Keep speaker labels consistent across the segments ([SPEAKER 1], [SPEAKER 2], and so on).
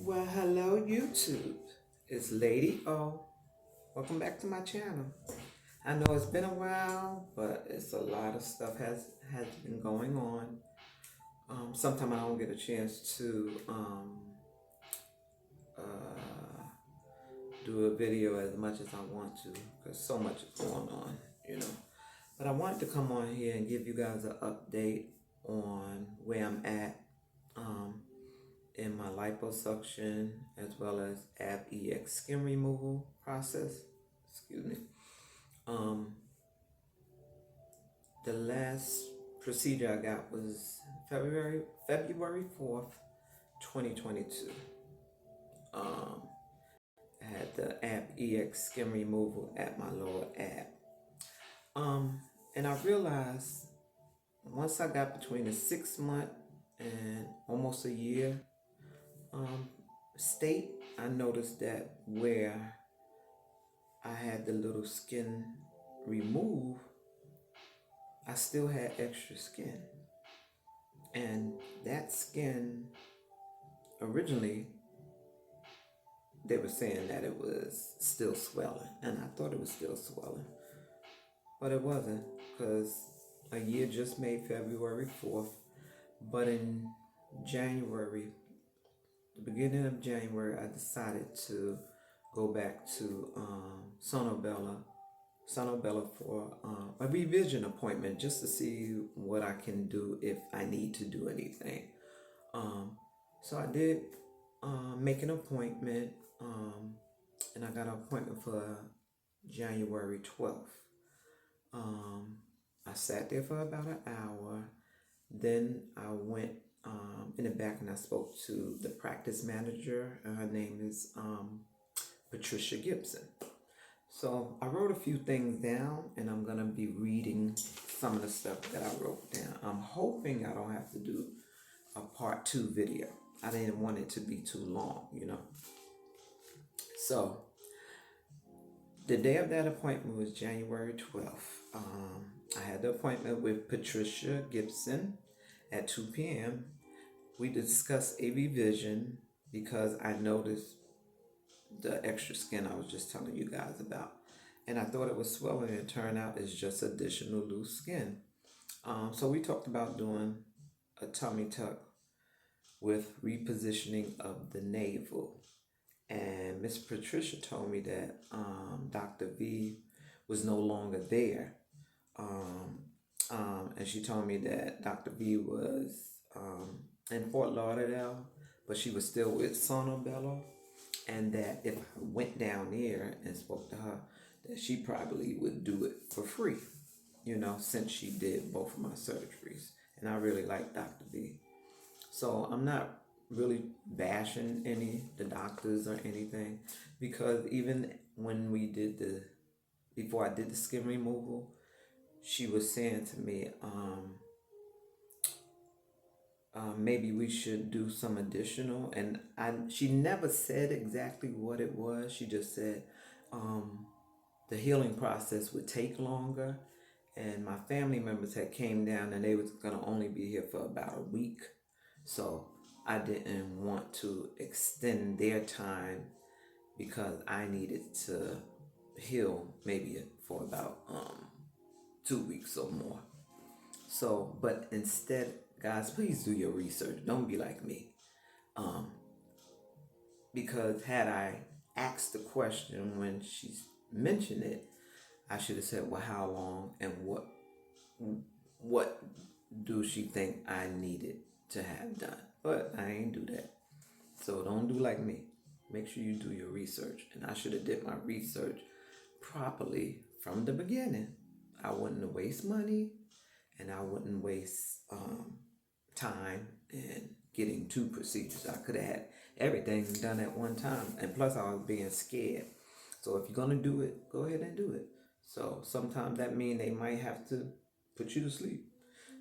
[SPEAKER 1] Well, hello YouTube. It's Lady O. Welcome back to my channel. I know it's been a while, but it's a lot of stuff has been going on. Sometimes I don't get a chance to uh, do a video as much as I want to because so much is going on, you know. But I wanted to come on here and give you guys an update on where I'm at. In my liposuction as well as ab skin removal process. Excuse me. The last procedure I got was February 4th, 2022. I had the ab skin removal at my lower ab. And I realized once I got between the 6 month and almost a year state, I noticed that where I had the little skin removed, I still had extra skin. And that skin, originally, they were saying that it was still swelling. And I thought it was still swelling. But it wasn't, because a year just made February 4th. But in January, the beginning of January, I decided to go back to Sono Bello for a revision appointment just to see what I can do if I need to do anything. So I did make an appointment, and I got an appointment for January 12th. I sat there for about an hour. Then I went in the back and I spoke to the practice manager. Her name is Patricia Gibson. So I wrote a few things down and I'm going to be reading some of the stuff that I wrote down. I'm hoping I don't have to do a part 2 video. I didn't want it to be too long, you know. So the day of that appointment was January 12th. I had the appointment with Patricia Gibson at 2 p.m. We discussed a revision because I noticed the extra skin I was just telling you guys about. And I thought it was swelling, and it turned out it's just additional loose skin. So we talked about doing a tummy tuck with repositioning of the navel. And Miss Patricia told me that Dr. V was no longer there. And she told me that Dr. V was in Fort Lauderdale, but she was still with Sono Bello, and that if I went down there and spoke to her, that she probably would do it for free, you know, since she did both of my surgeries. And I really like Dr. V. So I'm not really bashing the doctors or anything, because even when we did before I did the skin removal, she was saying to me, maybe we should do some additional, and she never said exactly what it was. She just said the healing process would take longer, and my family members had came down and they was gonna only be here for about a week, so I didn't want to extend their time because I needed to heal maybe for about 2 weeks or more. So, but instead, guys, please do your research. Don't be like me. Because had I asked the question when she mentioned it, I should have said, well, how long and what do she think I needed to have done? But I ain't do that. So don't do like me. Make sure you do your research. And I should have did my research properly from the beginning. I wouldn't waste money, and I wouldn't waste time in getting 2 procedures. I could have had everything done at one time, and plus I was being scared. So if you're gonna do it, go ahead and do it. So sometimes that means they might have to put you to sleep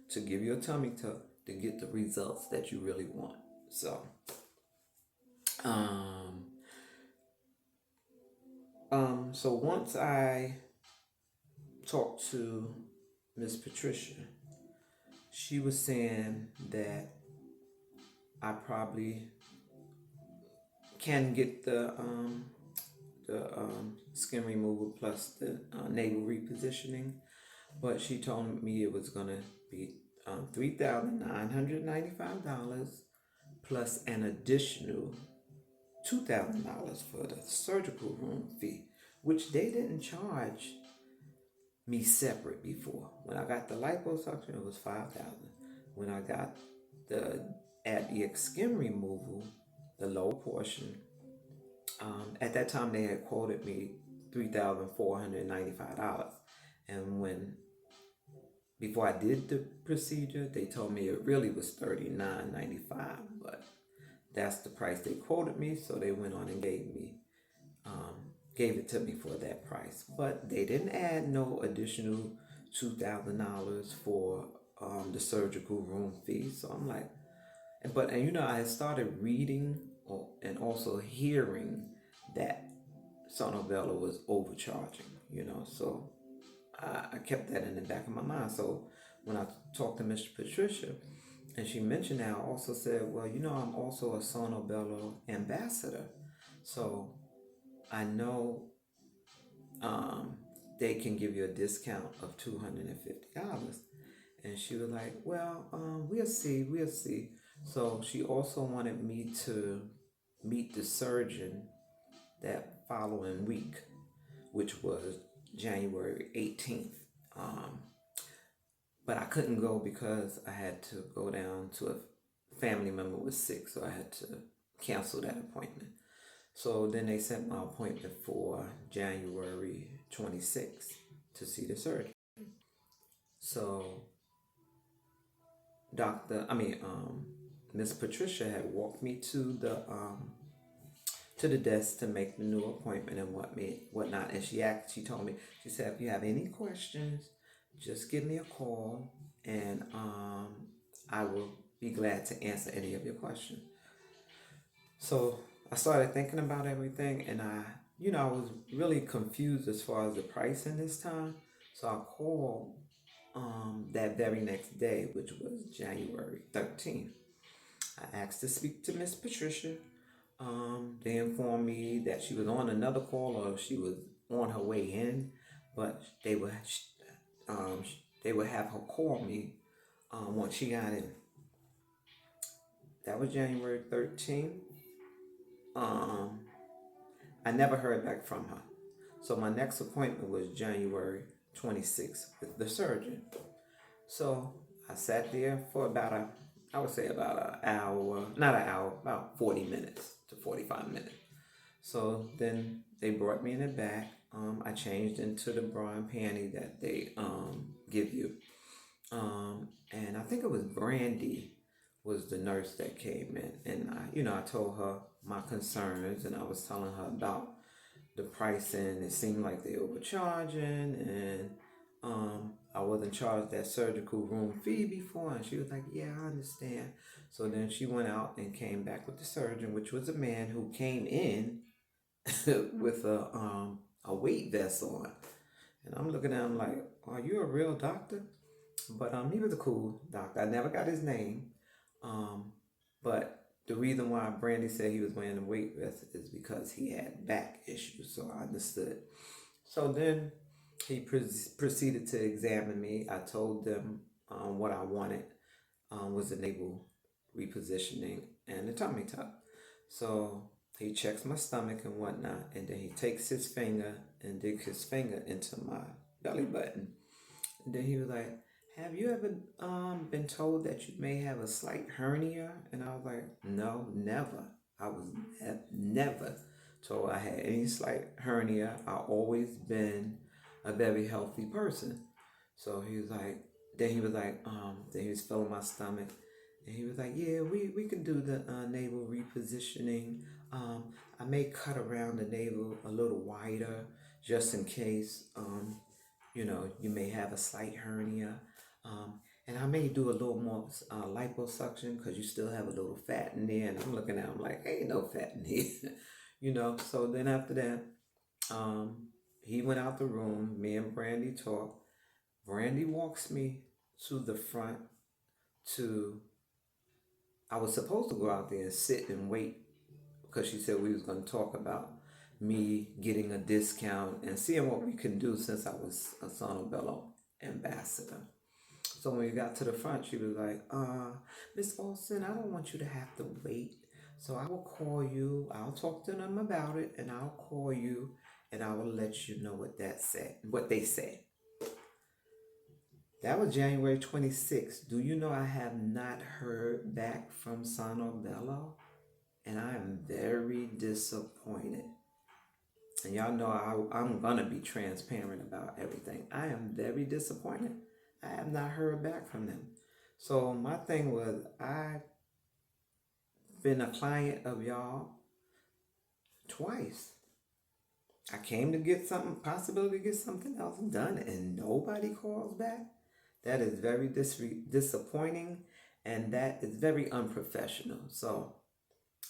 [SPEAKER 1] to give you a tummy tuck to get the results that you really want. So so once I talked to Miss Patricia, she was saying that I probably can get the skin removal plus the navel repositioning, but she told me it was gonna be $3,995 plus an additional $2,000 for the surgical room fee, which they didn't charge me separate before. When I got the liposuction, it was $5,000. When I got the abiotic skin removal, the lower portion, at that time they had quoted me $3,495, and when before I did the procedure, they told me it really was $39.95, but that's the price they quoted me. So they went on and gave it to me for that price, but they didn't add no additional $2,000 for the surgical room fee. So I'm like, and I had started reading and also hearing that Sono Bello was overcharging, so I kept that in the back of my mind. So when I talked to Miss Patricia, and she mentioned that, I also said, well, I'm also a Sono Bello ambassador, so I know they can give you a discount of $250. And she was like, well, we'll see. So she also wanted me to meet the surgeon that following week, which was January 18th. But I couldn't go because I had to go down to a family member was sick, so I had to cancel that appointment. So then they sent my appointment for January 26th to see the surgeon. So Miss Patricia had walked me to the desk to make the new appointment and whatnot. And she told me, she said, if you have any questions, just give me a call, and I will be glad to answer any of your questions. So I started thinking about everything, and I was really confused as far as the pricing this time. So I called that very next day, which was January 13th. I asked to speak to Miss Patricia. They informed me that she was on another call or she was on her way in, but they would have her call me once she got in. That was January 13th. I never heard back from her. So my next appointment was January 26th with the surgeon. So I sat there for about an hour, not an hour, about 40 minutes to 45 minutes. So then they brought me in the back. I changed into the bra and panty that they give you. And I think it was Brandy was the nurse that came in, and I told her my concerns, and I was telling her about the pricing. It seemed like they were charging, and I wasn't charged that surgical room fee before, and she was like, yeah, I understand. So then she went out and came back with the surgeon, which was a man who came in with a weight vest on. And I'm looking at him like, are you a real doctor? But he was a cool doctor. I never got his name. But the reason why Brandy said he was wearing a weight vest is because he had back issues. So I understood. So then he proceeded to examine me. I told them what I wanted was the navel repositioning and the tummy tuck. So he checks my stomach and whatnot, and then he takes his finger and digs his finger into my belly button. And then he was like, have you ever been told that you may have a slight hernia? And I was like, no, never. I was never told I had any slight hernia. I've always been a very healthy person. So he was like, then he was feeling my stomach. And he was like, yeah, we can do the navel repositioning. I may cut around the navel a little wider just in case, you may have a slight hernia. And I may do a little more liposuction because you still have a little fat in there. And I'm looking at him like, ain't no fat in here. So then after that, he went out the room. Me and Brandy talked. Brandy walks me to the front I was supposed to go out there and sit and wait because she said we was going to talk about me getting a discount and seeing what we can do since I was a Sono Bello ambassador. So when we got to the front, she was like, Miss Olsen, I don't want you to have to wait. So I will call you. I'll talk to them about it, and I'll call you, and I will let you know what they said. That was January 26th. Do you know I have not heard back from Sono Bello? And I am very disappointed. And y'all know I'm going to be transparent about everything. I am very disappointed. I have not heard back from them. So my thing was, I've been a client of y'all twice. I came to get something, possibility to get something else done, and nobody calls back. That is very disappointing, and that is very unprofessional. So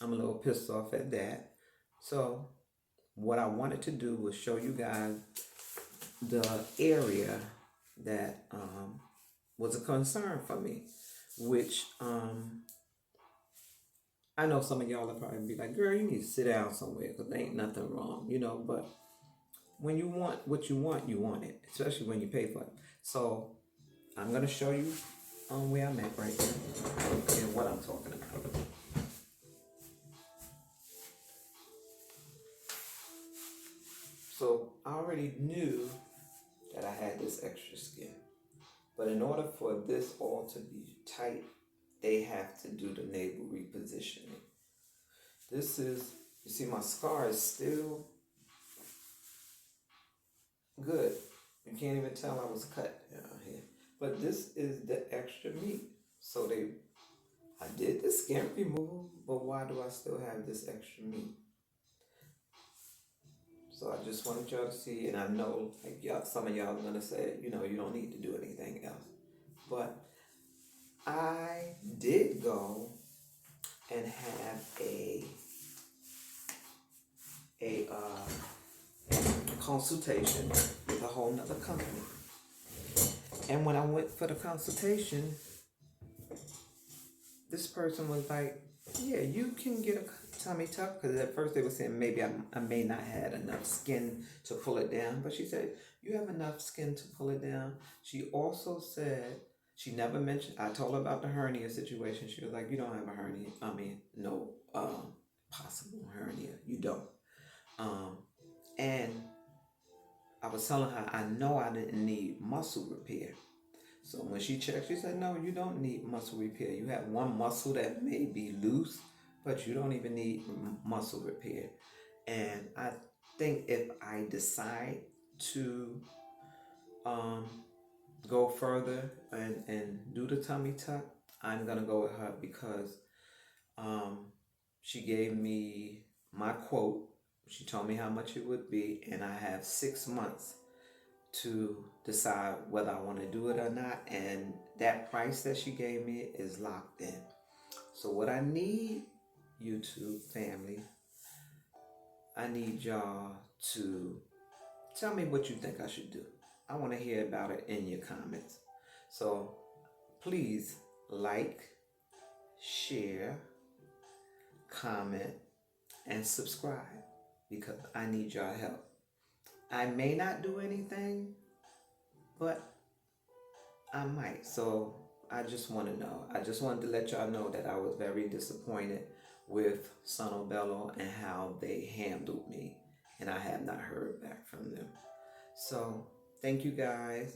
[SPEAKER 1] I'm a little pissed off at that. So what I wanted to do was show you guys the area that was a concern for me, which I know some of y'all will probably be like, girl, you need to sit down somewhere because there ain't nothing wrong, but when you want what you want it, especially when you pay for it. So I'm going to show you where I'm at right now and what I'm talking about. So I already knew that I had this extra skin. But in order for this all to be tight, they have to do the navel repositioning. This is, you see my scar is still good. You can't even tell I was cut down here. But this is the extra meat. So I did the skin removal, but why do I still have this extra meat? So I just wanted y'all to see, and I know some of y'all are gonna say, you don't need to do anything else. But I did go and have a consultation with a whole nother company. And when I went for the consultation, this person was like, yeah, you can get a tummy tuck. Because at first they were saying maybe I may not have enough skin to pull it down. But she said, you have enough skin to pull it down. She also said, she never mentioned, I told her about the hernia situation. She was like, you don't have a hernia. No possible hernia. You don't. And I was telling her, I know I didn't need muscle repair. So when she checked, she said, no, you don't need muscle repair. You have one muscle that may be loose, but you don't even need muscle repair. And I think if I decide to go further and do the tummy tuck, I'm going to go with her because she gave me my quote. She told me how much it would be, and I have 6 months to decide whether I want to do it or not. And that price that she gave me is locked in. So what I need, YouTube family, I need y'all to tell me what you think I should do. I want to hear about it in your comments. So please like, share, comment, and subscribe because I need y'all help. I may not do anything, but I might. So I just want to know. I just wanted to let y'all know that I was very disappointed with Sono Bello and how they handled me. And I have not heard back from them. So thank you guys.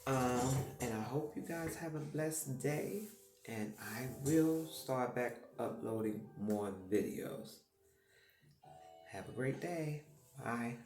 [SPEAKER 1] And I hope you guys have a blessed day. And I will start back uploading more videos. Have a great day. Bye.